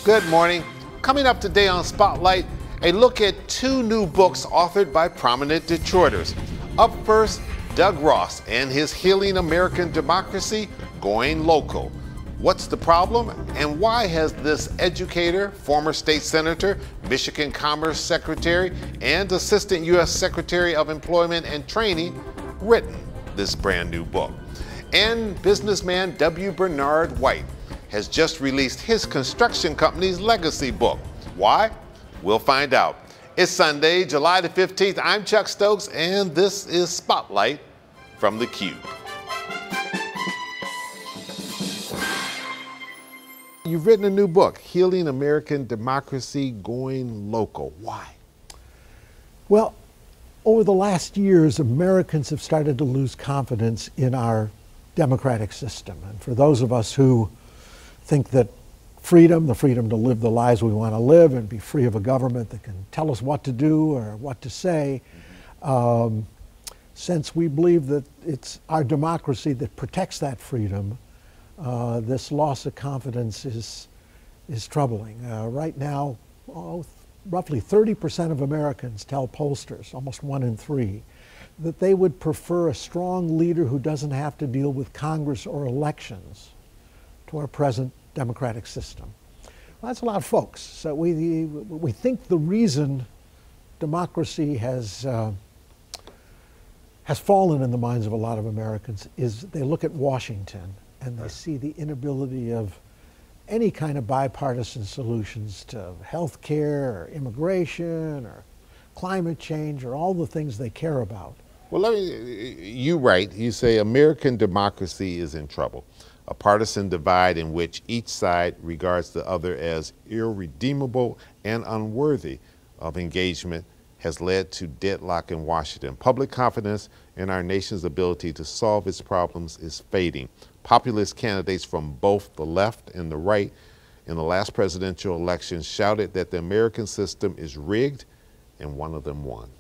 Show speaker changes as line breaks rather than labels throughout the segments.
Good morning. Coming up today on Spotlight, a look at two new books authored by prominent Detroiters. Up first, Doug Ross and his Healing American Democracy, Going Local. What's the problem, and why has this educator, former state senator, Michigan Commerce Secretary, and Assistant U.S. Secretary of Employment and Training written this brand new book? And businessman W. Bernard White has just released his construction company's legacy book. Why? We'll find out. It's Sunday, July the 15th. I'm Chuck Stokes, and this is Spotlight from theCUBE. You've written a new book, Healing American Democracy, Going Local. Why?
Well, over the last years, Americans have started to lose confidence in our democratic system. And for those of us who think that freedom, the freedom to live the lives we want to live and be free of a government that can tell us what to do or what to say, since we believe that it's our democracy that protects that freedom, this loss of confidence is troubling. Right now, roughly 30% of Americans tell pollsters, almost 1 in 3, that they would prefer a strong leader who doesn't have to deal with Congress or elections to our present democratic system. Well, that's a lot of folks. So we think the reason democracy has fallen in the minds of a lot of Americans is they look at Washington and they see the inability of any kind of bipartisan solutions to health care or immigration or climate change or all the things they care about.
Well, you write, you say American democracy is in trouble. A partisan divide in which each side regards the other as irredeemable and unworthy of engagement has led to deadlock in Washington. Public confidence in our nation's ability to solve its problems is fading. Populist candidates from both the left and the right in the last presidential election shouted that the American system is rigged, and one of them won.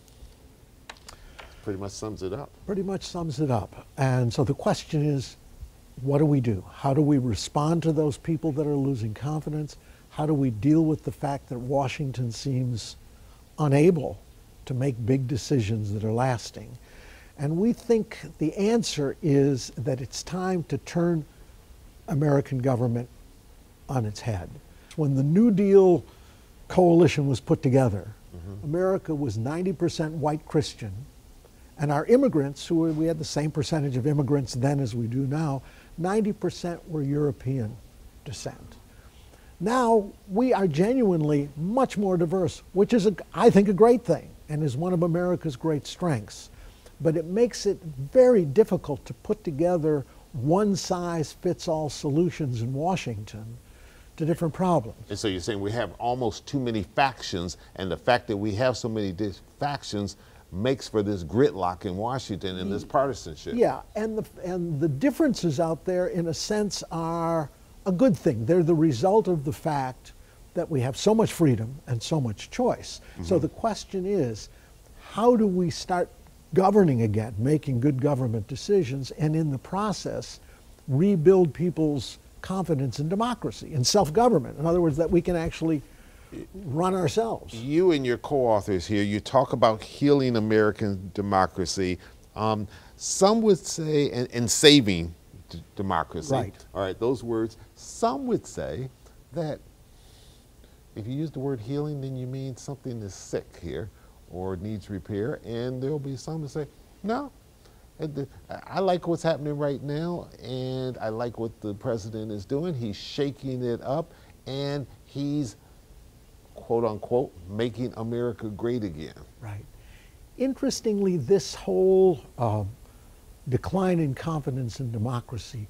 Pretty much sums it up.
Pretty much sums it up. And so the question is, what do we do? How do we respond to those people that are losing confidence? How do we deal with the fact that Washington seems unable to make big decisions that are lasting? And we think the answer is that it's time to turn American government on its head. When the New Deal coalition was put together, America was 90% white Christian, and our immigrants, we had the same percentage of immigrants then as we do now, 90% were European descent. Now we are genuinely much more diverse, which is, I think, a great thing and is one of America's great strengths. But it makes it very difficult to put together one-size-fits-all solutions in Washington to different problems.
And so you're saying we have almost too many factions, and the fact that we have so many factions makes for this gridlock in Washington and this partisanship.
Yeah, and the differences out there, in a sense, are a good thing. They're the result of the fact that we have so much freedom and so much choice. So the question is, how do we start governing again, making good government decisions, and in the process, rebuild people's confidence in democracy and self-government? In other words, that we can actually run ourselves.
You and your co-authors here, you talk about healing American democracy. Some would say, and saving democracy.
Right.
All right, those words. Some would say that if you use the word healing, then you mean something is sick here or needs repair. And there'll be some that say, no, I like what's happening right now, and I like what the president is doing. He's shaking it up, and he's, quote unquote, making America great again.
Right. Interestingly, this whole decline in confidence in democracy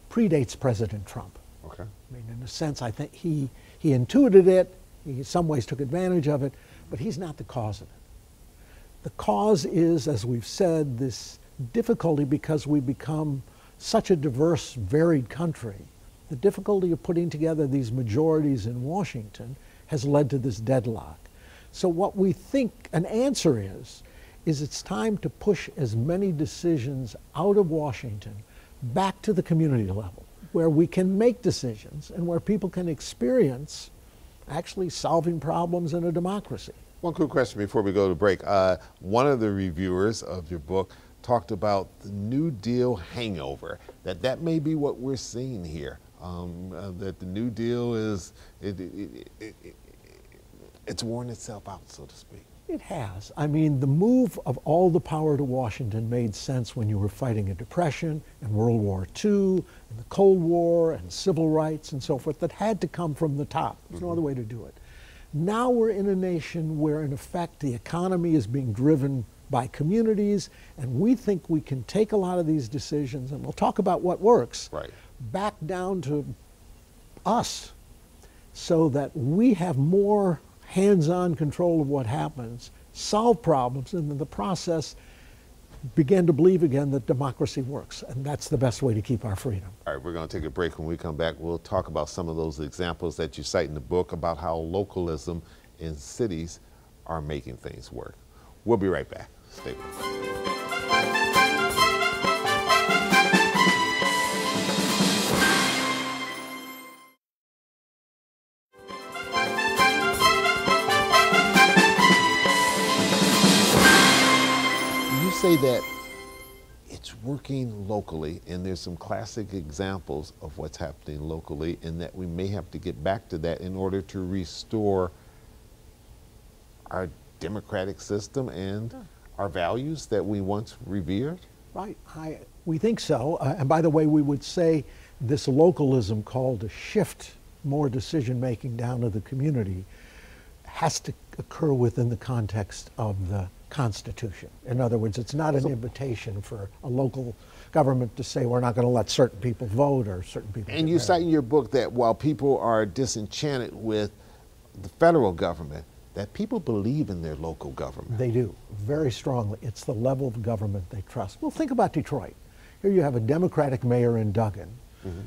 predates President Trump.
Okay.
I mean, in a sense, I think he intuited it, he in some ways took advantage of it, but he's not the cause of it. The cause is, as we've said, this difficulty because we become such a diverse, varied country. The difficulty of putting together these majorities in Washington has led to this deadlock. So what we think an answer is it's time to push as many decisions out of Washington back to the community level, where we can make decisions and where people can experience actually solving problems in a democracy.
One quick question before we go to break. One of the reviewers of your book talked about the New Deal hangover, that may be what we're seeing here, that the New Deal is, it's worn itself out, so to speak.
It has. I mean, the move of all the power to Washington made sense when you were fighting a depression and World War II and the Cold War and civil rights and so forth. That had to come from the top. There's no other way to do it. Now we're in a nation where, in effect, the economy is being driven by communities, and we think we can take a lot of these decisions, and we'll talk about what works,
right,
back down to us so that we have more hands-on control of what happens, solve problems, and in the process begin to believe again that democracy works. And that's the best way to keep our freedom.
All right, we're going to take a break. When we come back, we'll talk about some of those examples that you cite in the book about how localism in cities are making things work. We'll be right back. Stay with us. Say that it's working locally, and there's some classic examples of what's happening locally, and that we may have to get back to that in order to restore our democratic system and our values that we once revered?
Right, we think so. And by the way, we would say this localism call to shift more decision-making down to the community has to occur within the context of the Constitution. In other words, it's not an invitation for a local government to say we're not going to let certain people vote or certain people.
And you cite in your book that while people are disenchanted with the federal government, that people believe in their local government.
They do, very strongly. It's the level of government they trust. Well, think about Detroit. Here you have a Democratic mayor in Duggan.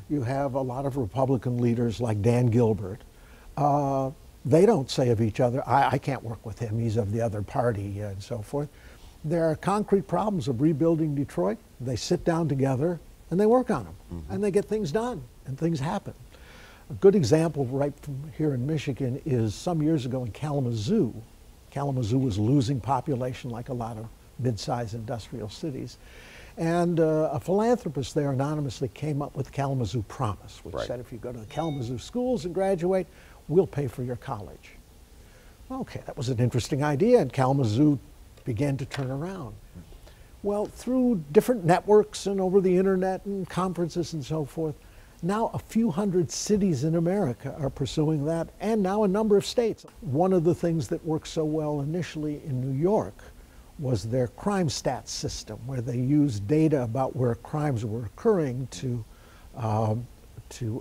You have a lot of Republican leaders like Dan Gilbert. They don't say of each other, I can't work with him, he's of the other party, and so forth. There are concrete problems of rebuilding Detroit. They sit down together and they work on them, and they get things done, and things happen. A good example right from here in Michigan is some years ago in Kalamazoo. Kalamazoo was losing population like a lot of mid-sized industrial cities. And a philanthropist there anonymously came up with the Kalamazoo Promise, which said if you go to the Kalamazoo schools and graduate, we'll pay for your college. Okay, that was an interesting idea, and Kalamazoo began to turn around. Well, through different networks and over the internet and conferences and so forth, now a few hundred cities in America are pursuing that, and now a number of states. One of the things that worked so well initially in New York was their crime stats system, where they used data about where crimes were occurring to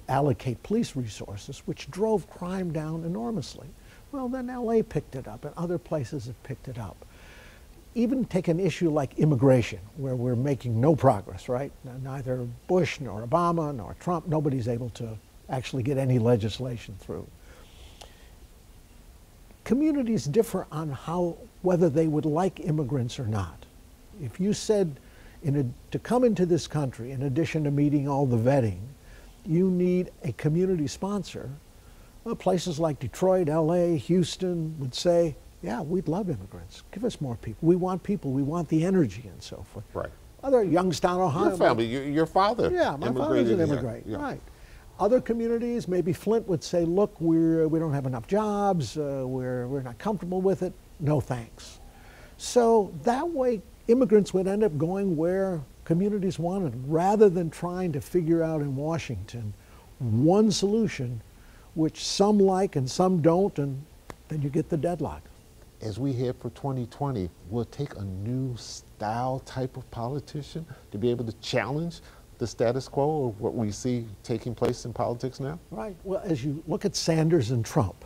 allocate police resources, which drove crime down enormously. Well, then LA picked it up, and other places have picked it up. Even take an issue like immigration, where we're making no progress, right? Neither Bush nor Obama nor Trump, nobody's able to actually get any legislation through. Communities differ on whether they would like immigrants or not. If you said to come into this country, in addition to meeting all the vetting, you need a community sponsor, well, places like Detroit, LA, Houston would say, yeah, we'd love immigrants. Give us more people. We want the energy and so forth.
Right.
Other Youngstown, Ohio.
Your family, your father.
Yeah, my father's an immigrant. Yeah. Right. Other communities, maybe Flint would say, look, we don't have enough jobs, we're not comfortable with it, no thanks. So that way, immigrants would end up going where communities wanted them, rather than trying to figure out in Washington one solution, which some like and some don't, and then you get the deadlock.
As we head for 2020, will it take a new style type of politician to be able to challenge the status quo of what we see taking place in politics now?
Right. Well, as you look at Sanders and Trump,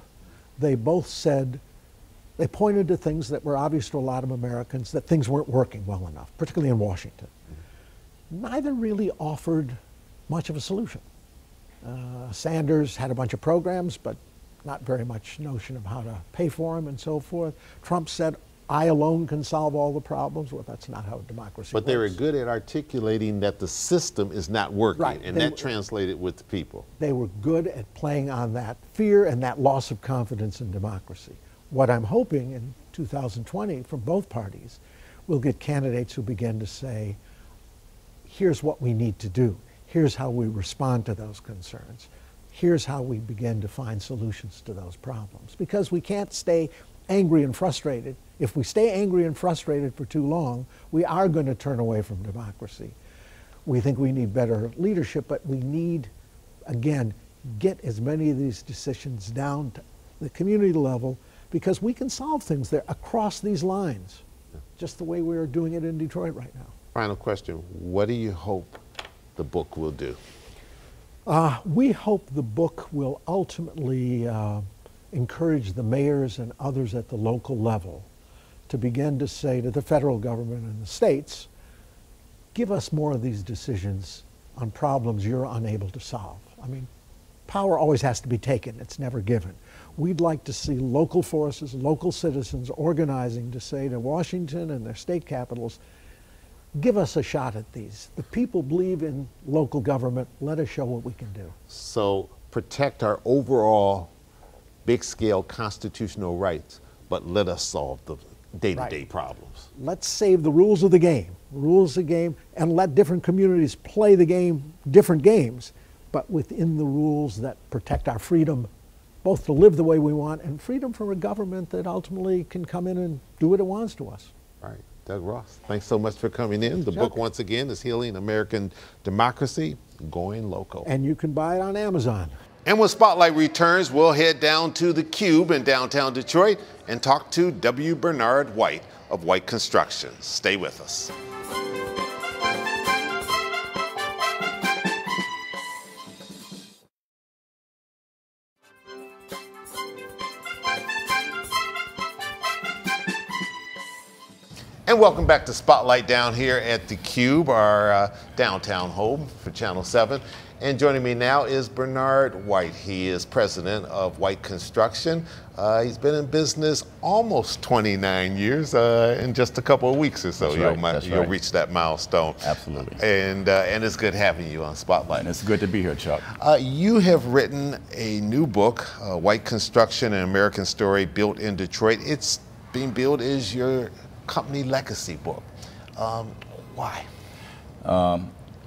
they both said, they pointed to things that were obvious to a lot of Americans, that things weren't working well enough, particularly in Washington. Neither really offered much of a solution. Sanders had a bunch of programs, but not very much notion of how to pay for them and so forth. Trump said, I alone can solve all the problems. Well, that's not how democracy works.
But they were good at articulating that the system is not working,
right.
and that translated with the people.
They were good at playing on that fear and that loss of confidence in democracy. What I'm hoping in 2020 from both parties, we'll get candidates who begin to say, here's what we need to do. Here's how we respond to those concerns. Here's how we begin to find solutions to those problems. Because we can't stay angry and frustrated. If we stay angry and frustrated for too long, we are going to turn away from democracy. We think we need better leadership, but we need, again, get as many of these decisions down to the community level, because we can solve things there across these lines, just the way we are doing it in Detroit right now.
Final question, what do you hope the book will do?
We hope the book will ultimately encourage the mayors and others at the local level to begin to say to the federal government and the states, give us more of these decisions on problems you're unable to solve. I mean, power always has to be taken, it's never given. We'd like to see local forces, local citizens organizing to say to Washington and their state capitals, give us a shot at these. The people believe in local government, let us show what we can do.
So protect our overall big-scale constitutional rights, but let us solve the day-to-day problems.
Let's save the rules of the game, and let different communities play the game, different games, but within the rules that protect our freedom, both to live the way we want and freedom from a government that ultimately can come in and do what it wants to us.
All right, Doug Ross, thanks so much for coming in. The book, once again, is Healing American Democracy, Going Local.
And you can buy it on Amazon.
And when Spotlight returns, we'll head down to the Cube in downtown Detroit and talk to W. Bernard White of White Construction. Stay with us. And welcome back to Spotlight down here at the Cube, our downtown home for Channel 7. And joining me now is Bernard White. He is president of White Construction. He's been in business almost 29 years. In just a couple of weeks or so, you'll reach that milestone.
Absolutely.
And it's good having you on Spotlight.
And it's good to be here, Chuck.
You have written a new book, White Construction, an American Story Built in Detroit. It's being billed as your company legacy book. Why?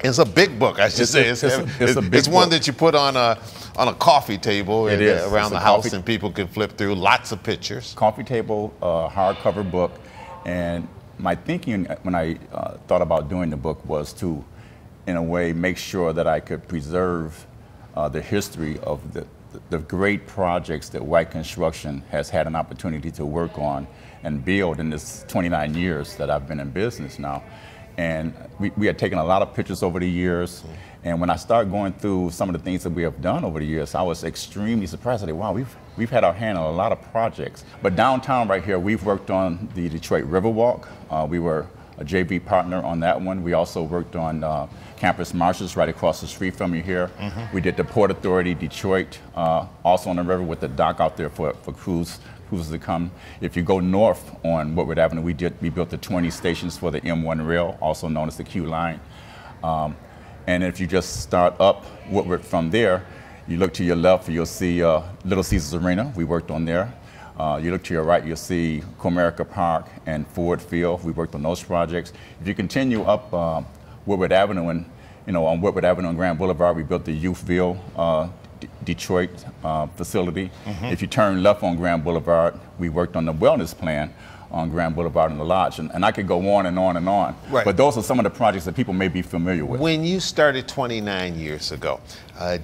It's a big book, I should say. It's one that you put on a coffee table around the house, and people can flip through. Lots of pictures.
Coffee table, hardcover book, and my thinking when I thought about doing the book was to, in a way, make sure that I could preserve the history of the great projects that White Construction has had an opportunity to work on and build in this 29 years that I've been in business now. And we had taken a lot of pictures over the years. And when I started going through some of the things that we have done over the years, I was extremely surprised. I said, wow, we've had our hand on a lot of projects. But downtown right here, we've worked on the Detroit Riverwalk. We were a JV partner on that one. We also worked on Campus Marshes right across the street from you here. We did the Port Authority Detroit, also on the river with the dock out there for cruises to come. If you go north on Woodward Avenue, we built the 20 stations for the M1 rail, also known as the Q line. And if you just start up Woodward from there, you look to your left, you'll see Little Caesars Arena. We worked on there. You look to your right, you'll see Comerica Park and Ford Field. We worked on those projects. If you continue up Woodward Avenue, and on Woodward Avenue and Grand Boulevard, we built the Youthville Detroit facility. If you turn left on Grand Boulevard, we worked on the wellness plan on Grand Boulevard and the Lodge. And I could go on and on and on. Right. But those are some of the projects that people may be familiar with.
When you started 29 years ago,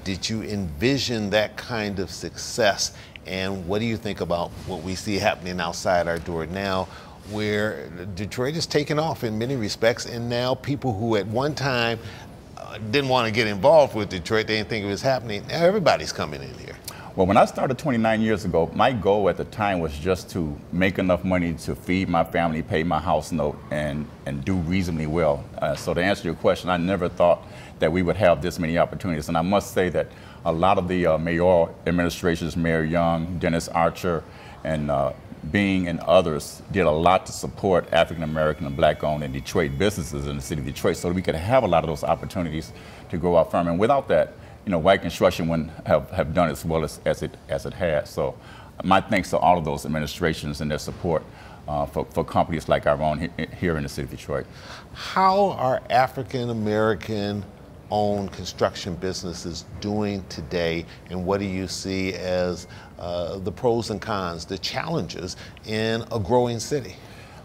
did you envision that kind of success? And what do you think about what we see happening outside our door now, where Detroit is taking off in many respects, and now people who at one time didn't want to get involved with Detroit, they didn't think it was happening, now everybody's coming in here.
Well, when I started 29 years ago, my goal at the time was just to make enough money to feed my family, pay my house note, and do reasonably well. So to answer your question, I never thought that we would have this many opportunities. And I must say that a lot of the mayoral administrations, Mayor Young, Dennis Archer, and Bing and others did a lot to support African American and Black owned and Detroit businesses in the city of Detroit so that we could have a lot of those opportunities to grow our firm. And without that, white construction wouldn't have done as well as it has. So my thanks to all of those administrations and their support for companies like our own here in the city of Detroit.
How are African American owned construction businesses doing today, and what do you see as the pros and cons, the challenges in a growing city?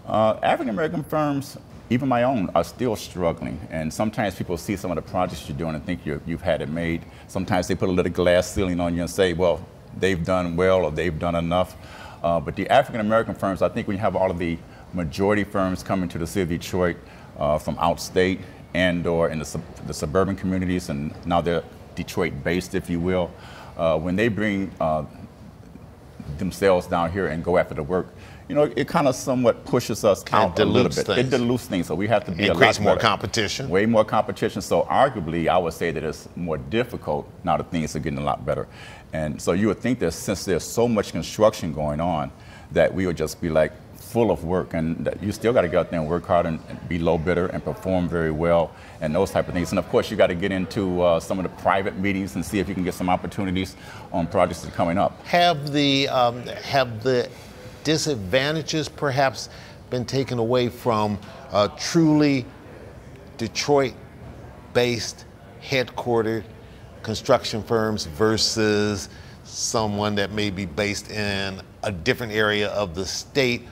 African American firms, even my own, are still struggling, and sometimes people see some of the projects you're doing and think you've had it made. Sometimes they put a little glass ceiling on you and say, well, they've done well or they've done enough. But the African American firms, I think when you have all of the majority firms coming to the city of Detroit from outstate and/or in the suburban communities, and now they're Detroit-based, if you will, when they bring themselves down here and go after the work, it kind of somewhat pushes us out a little bit.
Things.
It dilutes things, so we have to be
and
a lot
creates more
better.
competition.
Way more competition. So arguably, I would say that it's more difficult now that things are getting a lot better. And so you would think that since there's so much construction going on, that we would just be like full of work, and that you still got to get out there and work hard and be low bidder and perform very well and those type of things. And of course, you got to get into some of the private meetings and see if you can get some opportunities on projects that are coming up.
Have the disadvantages perhaps been taken away from truly Detroit-based, headquartered construction firms versus someone that may be based in a different area of the state,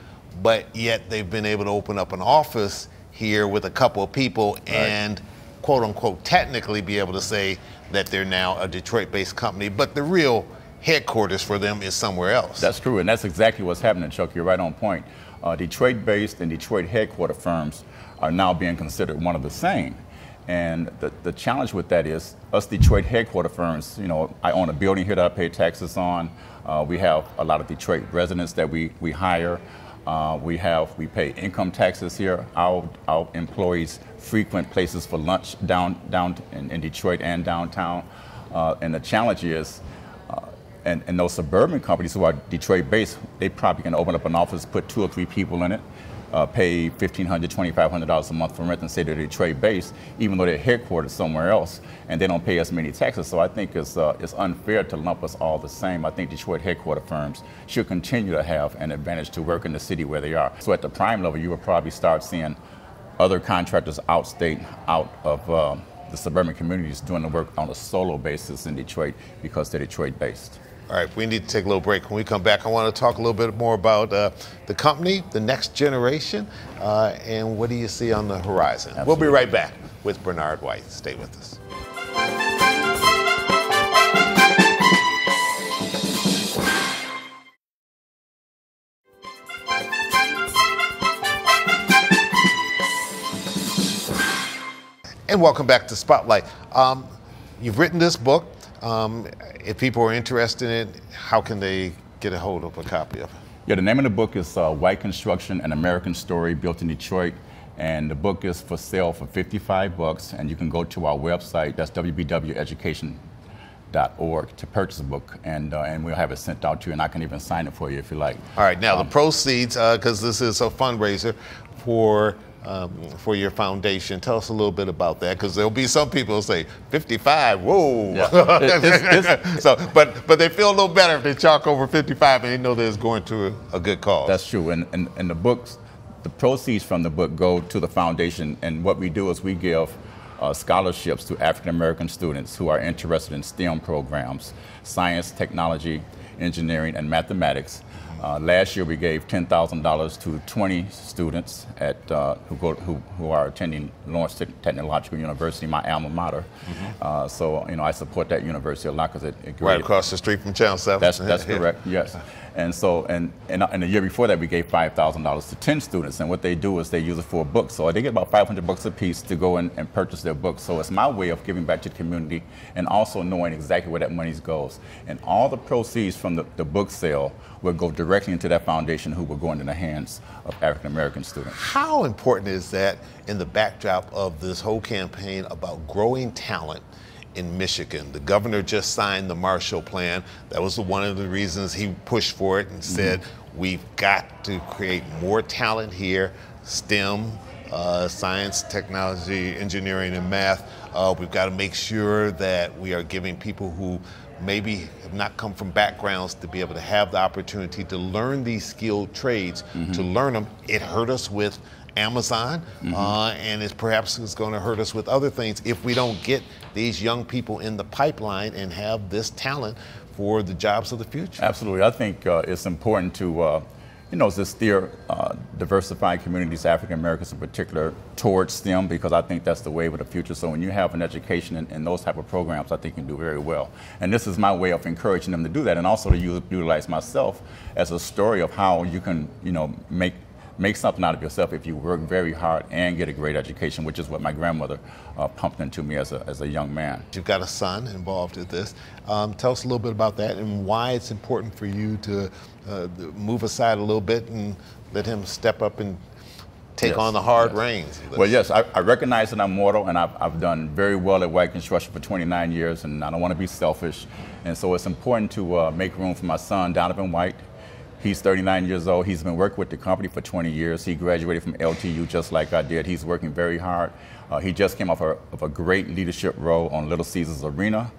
but yet they've been able to open up an office here with a couple of people
right.
and quote unquote technically be able to say that they're now a Detroit-based company, but the real headquarters for them is somewhere else?
That's true, and that's exactly what's happening, Chuck. You're right on point. Detroit-based and Detroit headquarter firms are now being considered one of the same. And the challenge with that is us Detroit headquarter firms, I own a building here that I pay taxes on. We have a lot of Detroit residents that we hire. We pay income taxes here. Our employees frequent places for lunch down in Detroit and downtown. And the challenge is, and those suburban companies who are Detroit-based, they probably can open up an office, put 2 or 3 people in it, pay $1,500, $2,500 a month for rent and say they're Detroit-based, even though they're headquartered somewhere else, and they don't pay as many taxes. So I think it's unfair to lump us all the same. I think Detroit headquarter firms should continue to have an advantage to work in the city where they are. So at the prime level, you will probably start seeing other contractors outstate, out of the suburban communities doing the work on a solo basis in Detroit because they're Detroit-based.
All right, we need to take a little break. When we come back, I want to talk a little bit more about the company, the next generation, and what do you see on the horizon.
Absolutely.
We'll be right back with Bernard White. Stay with us. And welcome back to Spotlight. You've written this book. If people are interested in it, how can they get a hold of a copy of it?
Yeah, the name of the book is White Construction, An American Story Built in Detroit. And the book is for sale for $55, and you can go to our website, that's www.education.org, to purchase a book, and we'll have it sent out to you, and I can even sign it for you if you like.
All right, now the proceeds, because this is a fundraiser for your foundation. Tell us a little bit about that, because there'll be some people who say 55. Whoa!
Yeah.
But they feel a little better if they chalk over 55 and they know that it's going to a good cause.
That's true, and the books, the proceeds from the book go to the foundation, and what we do is we give scholarships to African American students who are interested in STEM programs, science, technology, engineering, and mathematics. Last year we gave $10,000 to 20 students at, who are attending Lawrence Technological University, my alma mater. Mm-hmm. So I support that university a lot because it
right across the street from Channel 7.
That's correct. Yes. And so and the year before that we gave $5,000 to 10 students, and what they do is they use it for a book. So they get about $500 a piece to go in and purchase their books. So it's my way of giving back to the community and also knowing exactly where that money goes. And all the proceeds from the book sale will go directly into that foundation, who will go into the hands of African American students.
How important is that in the backdrop of this whole campaign about growing talent in Michigan. The governor just signed the Marshall Plan. That was one of the reasons he pushed for it and said, we've got to create more talent here, STEM, science, technology, engineering, and math. We've got to make sure that we are giving people who maybe have not come from backgrounds to be able to have the opportunity to learn these skilled trades, to learn them. It hurt us with Amazon, and it perhaps is going to hurt us with other things if we don't get these young people in the pipeline and have this talent for the jobs of the future.
Absolutely. I think it's important to to steer diversified communities, African Americans in particular, towards STEM, because I think that's the wave of the future. So when you have an education in those type of programs, I think you can do very well. And this is my way of encouraging them to do that, and also to utilize myself as a story of how you can, make something out of yourself if you work very hard and get a great education, which is what my grandmother pumped into me as a young man.
You've got a son involved in this. Tell us a little bit about that and why it's important for you to move aside a little bit and let him step up and take on the hard reins.
Well, yes, I recognize that I'm mortal, and I've done very well at White Construction for 29 years, and I don't want to be selfish. And so it's important to make room for my son, Donovan White. He's 39 years old. He's been working with the company for 20 years. He graduated from LTU just like I did. He's working very hard. He just came off of a great leadership role on Little Caesars Arena.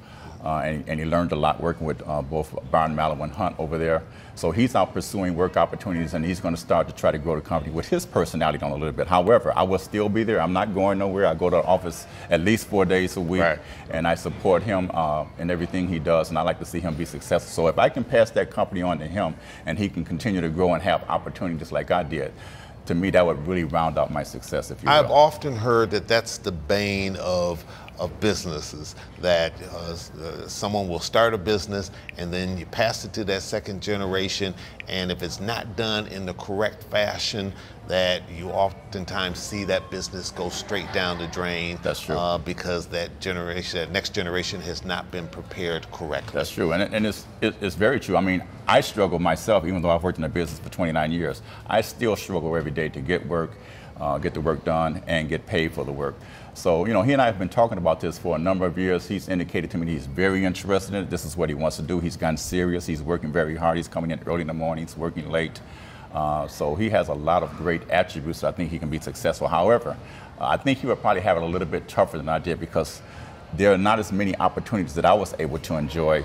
And he learned a lot working with both Byron Mallow and Hunt over there. So he's out pursuing work opportunities, and he's going to start to try to grow the company with his personality on a little bit. However, I will still be there. I'm not going nowhere. I go to the office at least 4 days a week, and I support him in everything he does, and I like to see him be successful. So if I can pass that company on to him, and he can continue to grow and have opportunities like I did, to me, that would really round out my success, if you will.
I've often heard that that's the bane of businesses, that someone will start a business and then you pass it to that second generation, and if it's not done in the correct fashion, that you oftentimes see that business go straight down the drain.
That's true.
Because that next generation has not been prepared correctly.
That's true, and it's very true. I mean, I struggle myself, even though I've worked in the business for 29 years. I still struggle every day to get the work done, and get paid for the work. So, he and I have been talking about this for a number of years. He's indicated to me he's very interested in it. This is what he wants to do. He's gotten serious. He's working very hard. He's coming in early in the mornings, working late. So he has a lot of great attributes that I think he can be successful. However, I think he would probably have it a little bit tougher than I did, because there are not as many opportunities that I was able to enjoy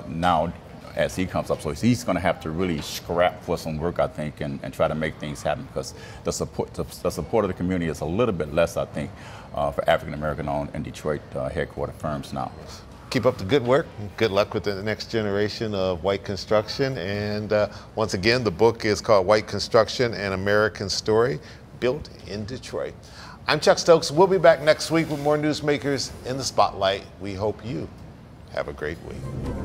now as he comes up. So he's going to have to really scrap for some work, I think, and try to make things happen, because the support of the community is a little bit less, I think, for African American owned and Detroit headquarter firms now.
Keep up the good work. Good luck with the next generation of White Construction. And once again, the book is called White Construction, An American Story, Built in Detroit. I'm Chuck Stokes. We'll be back next week with more newsmakers in the spotlight. We hope you have a great week.